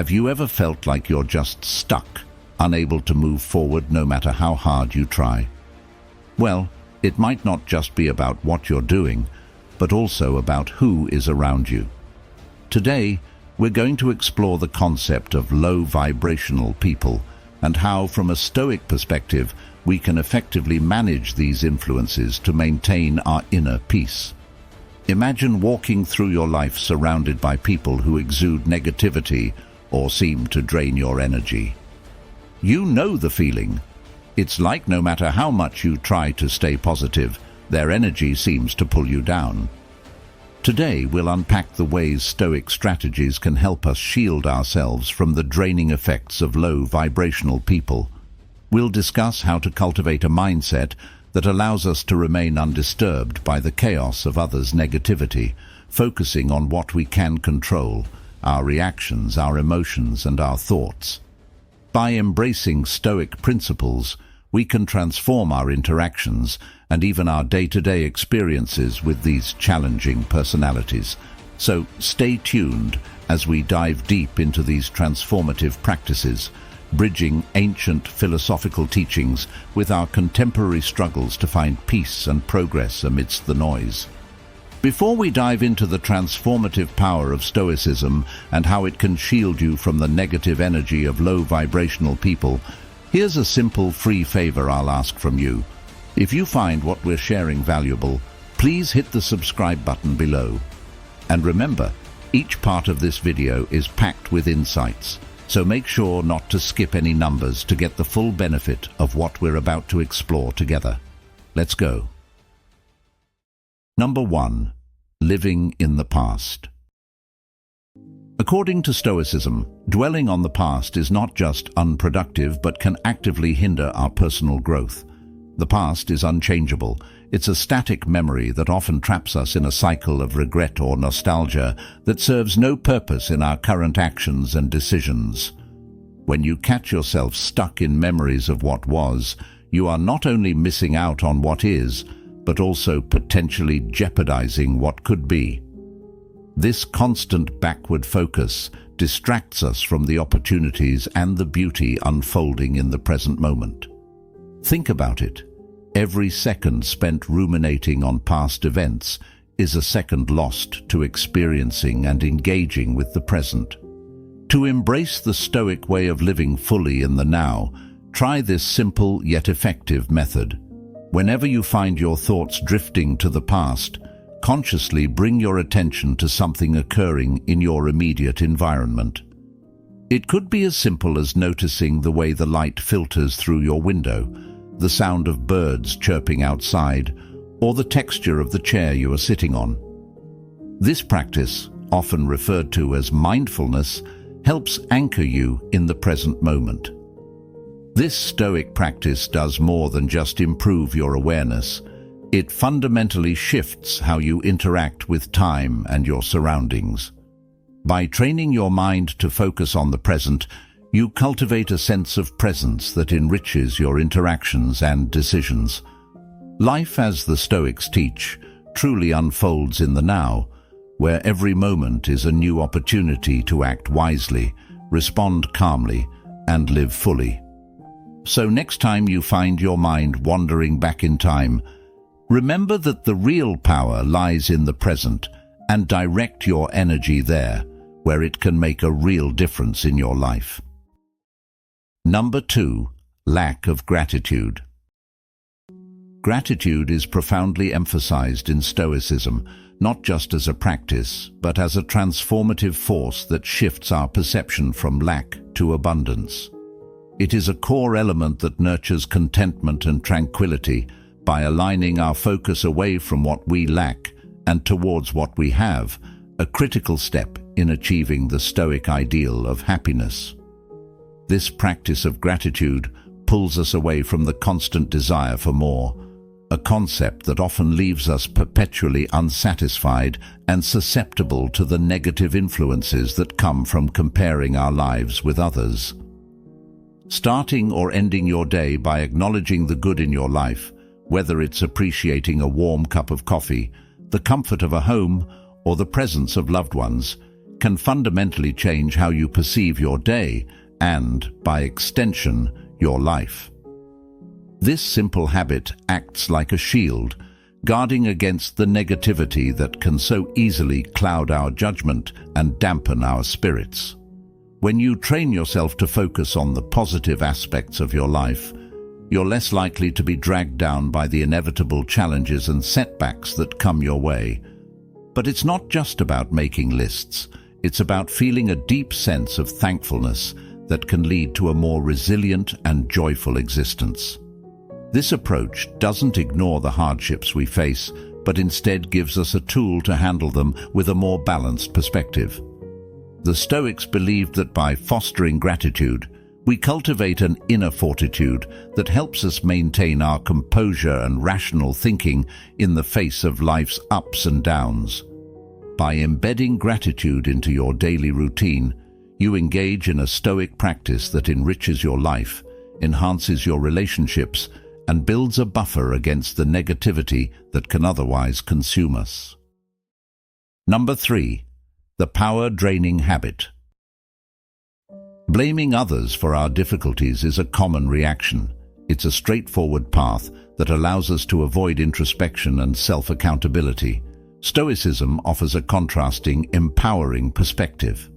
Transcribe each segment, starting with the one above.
Have you ever felt like you're just stuck, unable to move forward no matter how hard you try? Well, it might not just be about what you're doing, but also about who is around you. Today, we're going to explore the concept of low vibrational people and how, from a Stoic perspective, we can effectively manage these influences to maintain our inner peace. Imagine walking through your life surrounded by people who exude negativity or seem to drain your energy. You know the feeling. It's like no matter how much you try to stay positive, their energy seems to pull you down. Today, we'll unpack the ways Stoic strategies can help us shield ourselves from the draining effects of low vibrational people. We'll discuss how to cultivate a mindset that allows us to remain undisturbed by the chaos of others' negativity, focusing on what we can control, our reactions, our emotions, and our thoughts. By embracing Stoic principles, we can transform our interactions and even our day-to-day experiences with these challenging personalities. So stay tuned as we dive deep into these transformative practices, bridging ancient philosophical teachings with our contemporary struggles to find peace and progress amidst the noise. Before we dive into the transformative power of Stoicism and how it can shield you from the negative energy of low vibrational people, here's a simple free favor I'll ask from you. If you find what we're sharing valuable, please hit the subscribe button below. And remember, each part of this video is packed with insights, so make sure not to skip any numbers to get the full benefit of what we're about to explore together. Let's go. Number 1. Living in the past. According to Stoicism, dwelling on the past is not just unproductive but can actively hinder our personal growth. The past is unchangeable. It's a static memory that often traps us in a cycle of regret or nostalgia that serves no purpose in our current actions and decisions. When you catch yourself stuck in memories of what was, you are not only missing out on what is, but also potentially jeopardizing what could be. This constant backward focus distracts us from the opportunities and the beauty unfolding in the present moment. Think about it. Every second spent ruminating on past events is a second lost to experiencing and engaging with the present. To embrace the Stoic way of living fully in the now, try this simple yet effective method. Whenever you find your thoughts drifting to the past, consciously bring your attention to something occurring in your immediate environment. It could be as simple as noticing the way the light filters through your window, the sound of birds chirping outside, or the texture of the chair you are sitting on. This practice, often referred to as mindfulness, helps anchor you in the present moment. This Stoic practice does more than just improve your awareness. It fundamentally shifts how you interact with time and your surroundings. By training your mind to focus on the present, you cultivate a sense of presence that enriches your interactions and decisions. Life, as the Stoics teach, truly unfolds in the now, where every moment is a new opportunity to act wisely, respond calmly, and live fully. So next time you find your mind wandering back in time, remember that the real power lies in the present and direct your energy there, where it can make a real difference in your life. Number 2. Lack of gratitude. Gratitude is profoundly emphasized in Stoicism, not just as a practice, but as a transformative force that shifts our perception from lack to abundance. It is a core element that nurtures contentment and tranquility by aligning our focus away from what we lack and towards what we have, a critical step in achieving the Stoic ideal of happiness. This practice of gratitude pulls us away from the constant desire for more, a concept that often leaves us perpetually unsatisfied and susceptible to the negative influences that come from comparing our lives with others. Starting or ending your day by acknowledging the good in your life, whether it's appreciating a warm cup of coffee, the comfort of a home, or the presence of loved ones, can fundamentally change how you perceive your day and, by extension, your life. This simple habit acts like a shield, guarding against the negativity that can so easily cloud our judgment and dampen our spirits. When you train yourself to focus on the positive aspects of your life, you're less likely to be dragged down by the inevitable challenges and setbacks that come your way. But it's not just about making lists. It's about feeling a deep sense of thankfulness that can lead to a more resilient and joyful existence. This approach doesn't ignore the hardships we face, but instead gives us a tool to handle them with a more balanced perspective. The Stoics believed that by fostering gratitude, we cultivate an inner fortitude that helps us maintain our composure and rational thinking in the face of life's ups and downs. By embedding gratitude into your daily routine, you engage in a Stoic practice that enriches your life, enhances your relationships, and builds a buffer against the negativity that can otherwise consume us. Number 3. The power-draining habit. Blaming others for our difficulties is a common reaction. It's a straightforward path that allows us to avoid introspection and self-accountability. Stoicism offers a contrasting, empowering perspective.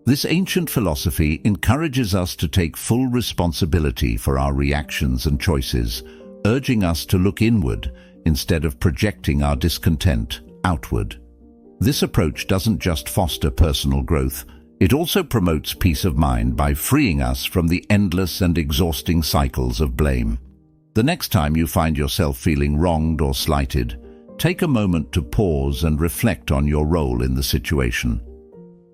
This ancient philosophy encourages us to take full responsibility for our reactions and choices, urging us to look inward instead of projecting our discontent outward. This approach doesn't just foster personal growth, it also promotes peace of mind by freeing us from the endless and exhausting cycles of blame. The next time you find yourself feeling wronged or slighted, take a moment to pause and reflect on your role in the situation.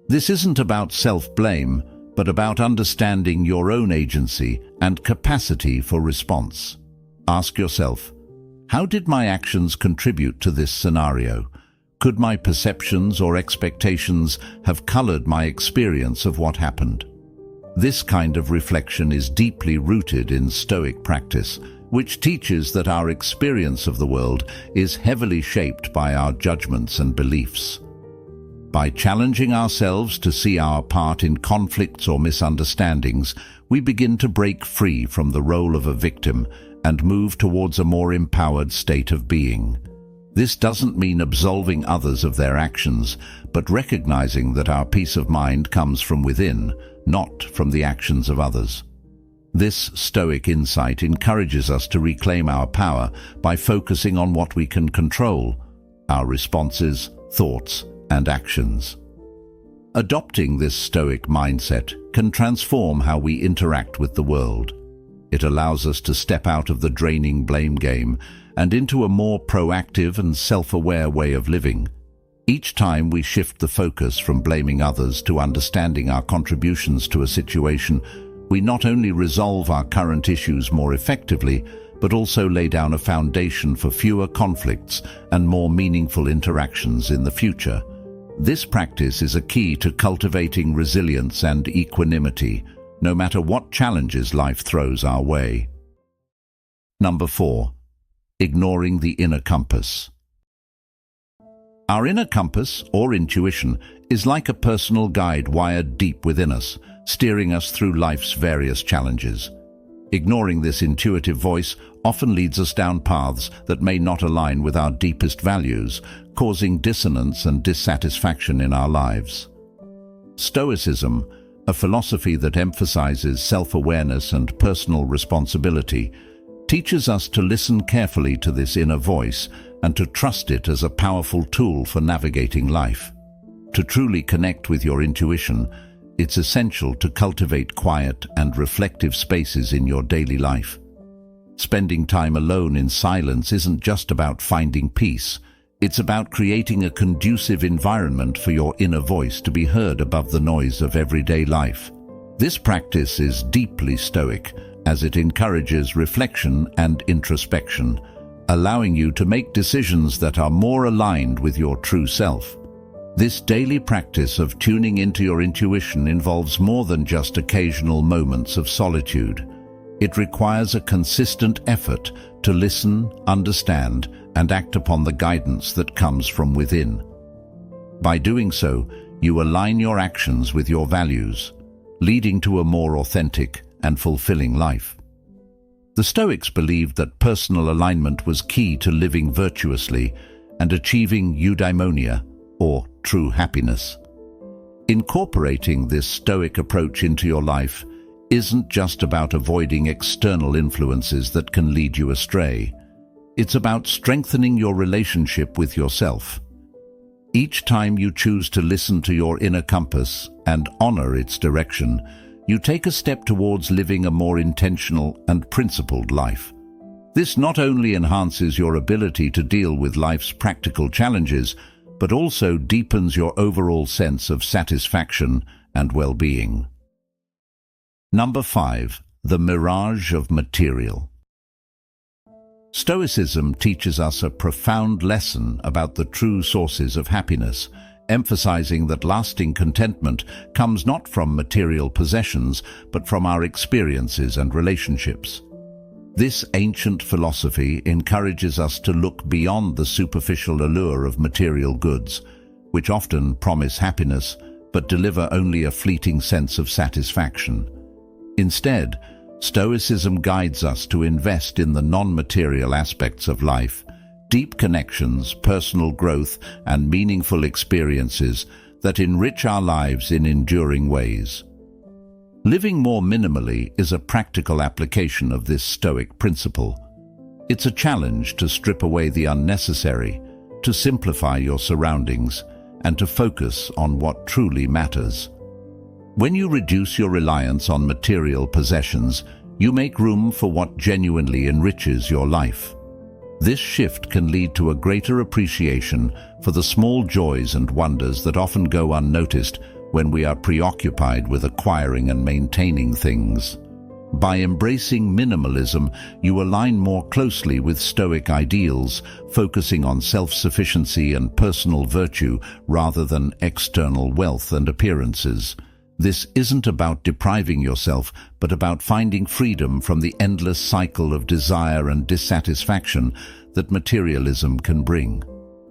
This isn't about self-blame, but about understanding your own agency and capacity for response. Ask yourself, how did my actions contribute to this scenario? Could my perceptions or expectations have colored my experience of what happened? This kind of reflection is deeply rooted in Stoic practice, which teaches that our experience of the world is heavily shaped by our judgments and beliefs. By challenging ourselves to see our part in conflicts or misunderstandings, we begin to break free from the role of a victim and move towards a more empowered state of being. This doesn't mean absolving others of their actions, but recognizing that our peace of mind comes from within, not from the actions of others. This Stoic insight encourages us to reclaim our power by focusing on what we can control, our responses, thoughts, and actions. Adopting this Stoic mindset can transform how we interact with the world. It allows us to step out of the draining blame game and into a more proactive and self-aware way of living. Each time we shift the focus from blaming others to understanding our contributions to a situation, we not only resolve our current issues more effectively, but also lay down a foundation for fewer conflicts and more meaningful interactions in the future. This practice is a key to cultivating resilience and equanimity, no matter what challenges life throws our way. Number 4. Ignoring the inner compass. Our inner compass, or intuition, is like a personal guide wired deep within us, steering us through life's various challenges. Ignoring this intuitive voice often leads us down paths that may not align with our deepest values, causing dissonance and dissatisfaction in our lives. Stoicism, a philosophy that emphasizes self-awareness and personal responsibility, teaches us to listen carefully to this inner voice and to trust it as a powerful tool for navigating life. To truly connect with your intuition, it's essential to cultivate quiet and reflective spaces in your daily life. Spending time alone in silence isn't just about finding peace. It's about creating a conducive environment for your inner voice to be heard above the noise of everyday life. This practice is deeply Stoic, as it encourages reflection and introspection, allowing you to make decisions that are more aligned with your true self. This daily practice of tuning into your intuition involves more than just occasional moments of solitude. It requires a consistent effort to listen, understand, and act upon the guidance that comes from within. By doing so, you align your actions with your values, leading to a more authentic and fulfilling life. The Stoics believed that personal alignment was key to living virtuously and achieving eudaimonia, or true happiness. Incorporating this Stoic approach into your life isn't just about avoiding external influences that can lead you astray. It's about strengthening your relationship with yourself. Each time you choose to listen to your inner compass and honor its direction, you take a step towards living a more intentional and principled life. This not only enhances your ability to deal with life's practical challenges, but also deepens your overall sense of satisfaction and well-being. Number 5. The mirage of material. Stoicism teaches us a profound lesson about the true sources of happiness, emphasizing that lasting contentment comes not from material possessions, but from our experiences and relationships. This ancient philosophy encourages us to look beyond the superficial allure of material goods, which often promise happiness but deliver only a fleeting sense of satisfaction. Instead, Stoicism guides us to invest in the non-material aspects of life, deep connections, personal growth, and meaningful experiences that enrich our lives in enduring ways. Living more minimally is a practical application of this Stoic principle. It's a challenge to strip away the unnecessary, to simplify your surroundings, and to focus on what truly matters. When you reduce your reliance on material possessions, you make room for what genuinely enriches your life. This shift can lead to a greater appreciation for the small joys and wonders that often go unnoticed when we are preoccupied with acquiring and maintaining things. By embracing minimalism, you align more closely with Stoic ideals, focusing on self-sufficiency and personal virtue rather than external wealth and appearances. This isn't about depriving yourself, but about finding freedom from the endless cycle of desire and dissatisfaction that materialism can bring.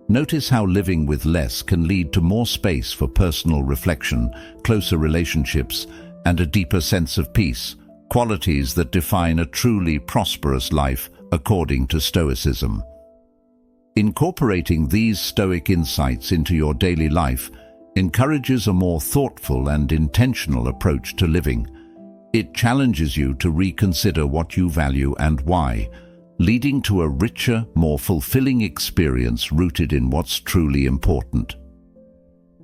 Notice how living with less can lead to more space for personal reflection, closer relationships, and a deeper sense of peace, qualities that define a truly prosperous life according to Stoicism. Incorporating these Stoic insights into your daily life encourages a more thoughtful and intentional approach to living. It challenges you to reconsider what you value and why, leading to a richer, more fulfilling experience rooted in what's truly important.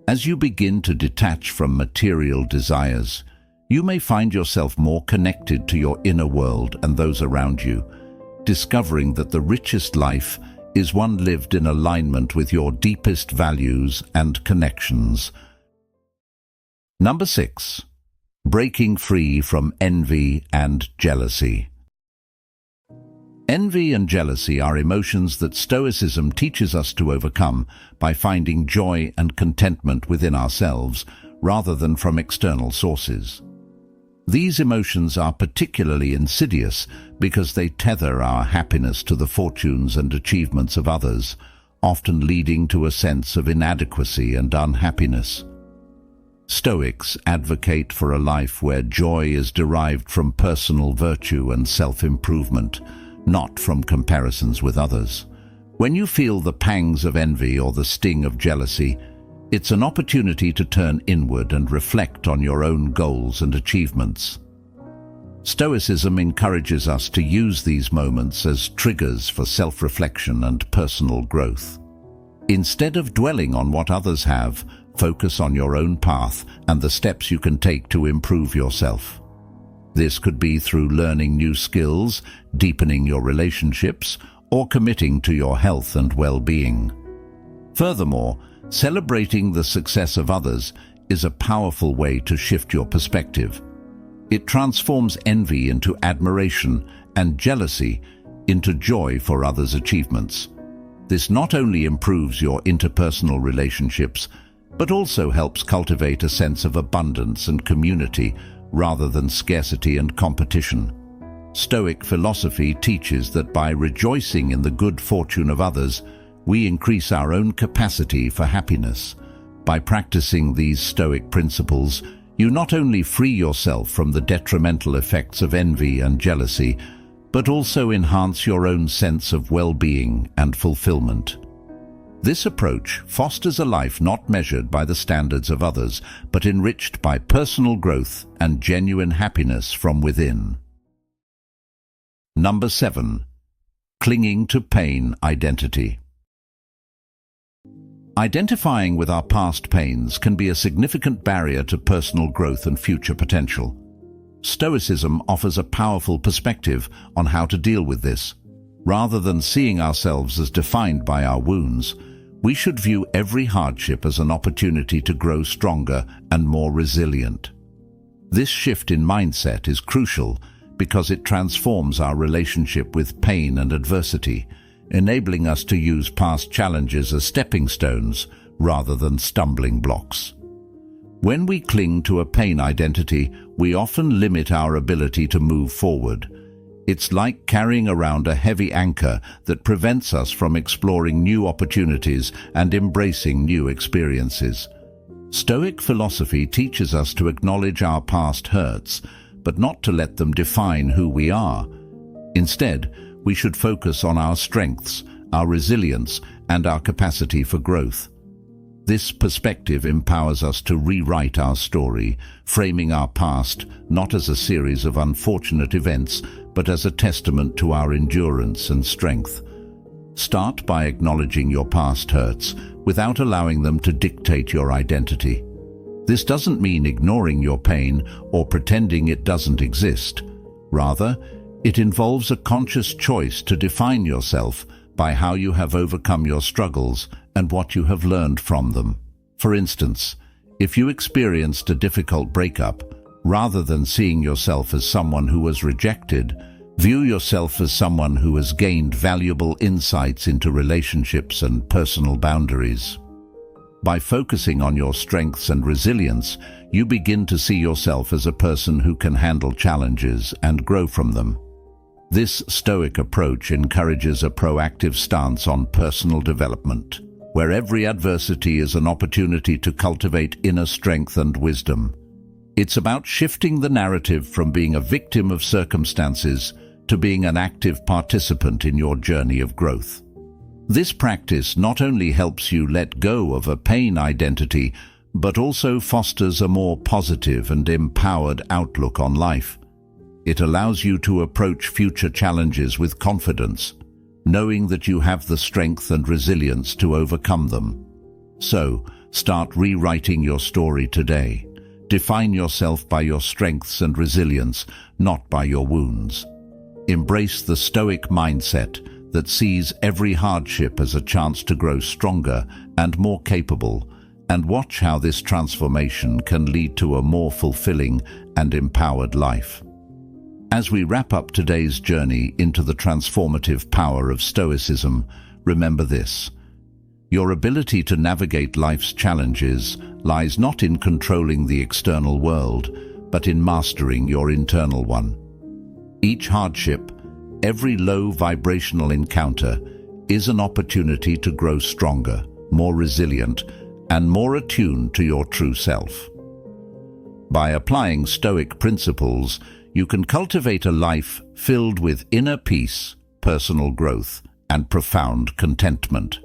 As you begin to detach from material desires, you may find yourself more connected to your inner world and those around you, discovering that the richest life is one lived in alignment with your deepest values and connections. Number 6. Breaking free from envy and jealousy. Envy and jealousy are emotions that Stoicism teaches us to overcome by finding joy and contentment within ourselves rather than from external sources. These emotions are particularly insidious because they tether our happiness to the fortunes and achievements of others, often leading to a sense of inadequacy and unhappiness. Stoics advocate for a life where joy is derived from personal virtue and self-improvement, not from comparisons with others. When you feel the pangs of envy or the sting of jealousy, it's an opportunity to turn inward and reflect on your own goals and achievements. Stoicism encourages us to use these moments as triggers for self-reflection and personal growth. Instead of dwelling on what others have, focus on your own path and the steps you can take to improve yourself. This could be through learning new skills, deepening your relationships, or committing to your health and well-being. Furthermore, celebrating the success of others is a powerful way to shift your perspective. It transforms envy into admiration and jealousy into joy for others' achievements. This not only improves your interpersonal relationships, but also helps cultivate a sense of abundance and community rather than scarcity and competition. Stoic philosophy teaches that by rejoicing in the good fortune of others, we increase our own capacity for happiness, By practicing these Stoic principles, you not only free yourself from the detrimental effects of envy and jealousy, but also enhance your own sense of well-being and fulfillment. This approach fosters a life not measured by the standards of others, but enriched by personal growth and genuine happiness from within. Number 7. Clinging to pain identity. Identifying with our past pains can be a significant barrier to personal growth and future potential. Stoicism offers a powerful perspective on how to deal with this. Rather than seeing ourselves as defined by our wounds, we should view every hardship as an opportunity to grow stronger and more resilient. This shift in mindset is crucial because it transforms our relationship with pain and adversity, enabling us to use past challenges as stepping stones rather than stumbling blocks. When we cling to a pain identity, we often limit our ability to move forward. It's like carrying around a heavy anchor that prevents us from exploring new opportunities and embracing new experiences. Stoic philosophy teaches us to acknowledge our past hurts, but not to let them define who we are. Instead, we should focus on our strengths, our resilience, and our capacity for growth. This perspective empowers us to rewrite our story, framing our past not as a series of unfortunate events, but as a testament to our endurance and strength. Start by acknowledging your past hurts without allowing them to dictate your identity. This doesn't mean ignoring your pain or pretending it doesn't exist. Rather, it involves a conscious choice to define yourself by how you have overcome your struggles and what you have learned from them. For instance, if you experienced a difficult breakup, rather than seeing yourself as someone who was rejected, view yourself as someone who has gained valuable insights into relationships and personal boundaries. By focusing on your strengths and resilience, you begin to see yourself as a person who can handle challenges and grow from them. This Stoic approach encourages a proactive stance on personal development, where every adversity is an opportunity to cultivate inner strength and wisdom. It's about shifting the narrative from being a victim of circumstances to being an active participant in your journey of growth. This practice not only helps you let go of a pain identity, but also fosters a more positive and empowered outlook on life. It allows you to approach future challenges with confidence, knowing that you have the strength and resilience to overcome them. So, start rewriting your story today. Define yourself by your strengths and resilience, not by your wounds. Embrace the Stoic mindset that sees every hardship as a chance to grow stronger and more capable, and watch how this transformation can lead to a more fulfilling and empowered life. As we wrap up today's journey into the transformative power of Stoicism, remember this: your ability to navigate life's challenges lies not in controlling the external world, but in mastering your internal one. Each hardship, every low vibrational encounter, is an opportunity to grow stronger, more resilient, and more attuned to your true self. By applying Stoic principles, you can cultivate a life filled with inner peace, personal growth, and profound contentment.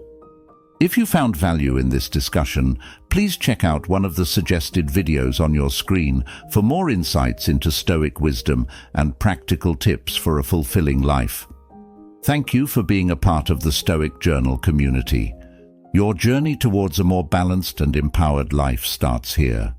If you found value in this discussion, please check out one of the suggested videos on your screen for more insights into Stoic wisdom and practical tips for a fulfilling life. Thank you for being a part of the Stoic Journal community. Your journey towards a more balanced and empowered life starts here.